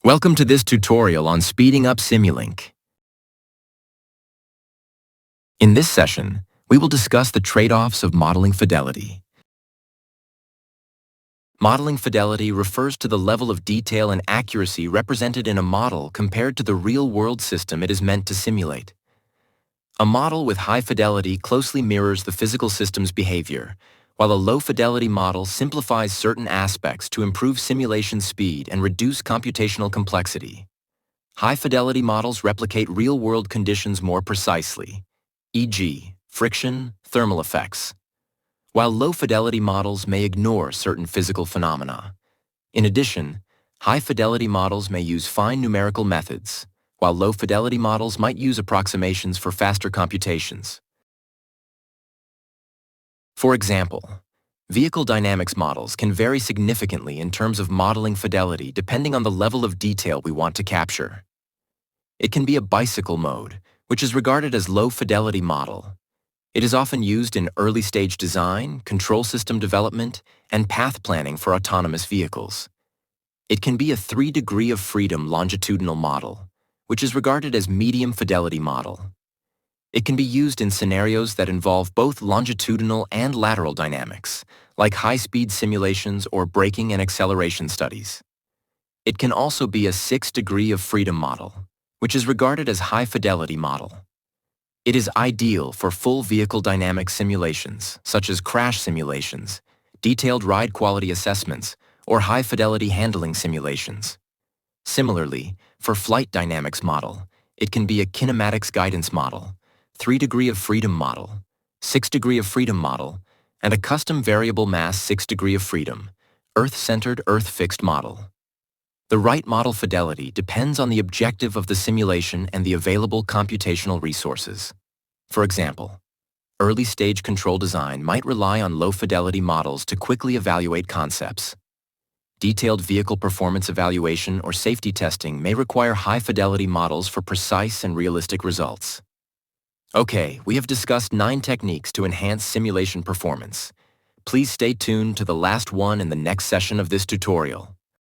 Welcome to this tutorial on speeding up Simulink. In this session, we will discuss the trade-offs of modeling fidelity. Modeling fidelity refers to the level of detail and accuracy represented in a model compared to the real-world system it is meant to simulate. A model with high fidelity closely mirrors the physical system's behavior, while a low-fidelity model simplifies certain aspects to improve simulation speed and reduce computational complexity. High-fidelity models replicate real-world conditions more precisely, e.g., friction, thermal effects, while low-fidelity models may ignore certain physical phenomena. In addition, high-fidelity models may use fine numerical methods, while low-fidelity models might use approximations for faster computations. For example, vehicle dynamics models can vary significantly in terms of modeling fidelity depending on the level of detail we want to capture. It can be a bicycle mode, which is regarded as low-fidelity model. It is often used in early-stage design, control system development, and path planning for autonomous vehicles. It can be a 3-degree of freedom longitudinal model, which is regarded as medium-fidelity model. It can be used in scenarios that involve both longitudinal and lateral dynamics, like high-speed simulations or braking and acceleration studies. It can also be a 6-degree of freedom model, which is regarded as high-fidelity model. It is ideal for full vehicle dynamic simulations, such as crash simulations, detailed ride quality assessments, or high-fidelity handling simulations. Similarly, for flight dynamics model, it can be a kinematics guidance model, 3-degree of freedom model, 6-degree of freedom model, and a custom variable mass 6-degree of freedom, Earth-centered Earth-fixed model. The right model fidelity depends on the objective of the simulation and the available computational resources. For example, early-stage control design might rely on low-fidelity models to quickly evaluate concepts. Detailed vehicle performance evaluation or safety testing may require high-fidelity models for precise and realistic results. Okay, we have discussed 9 techniques to enhance simulation performance. Please stay tuned to the last one in the next session of this tutorial.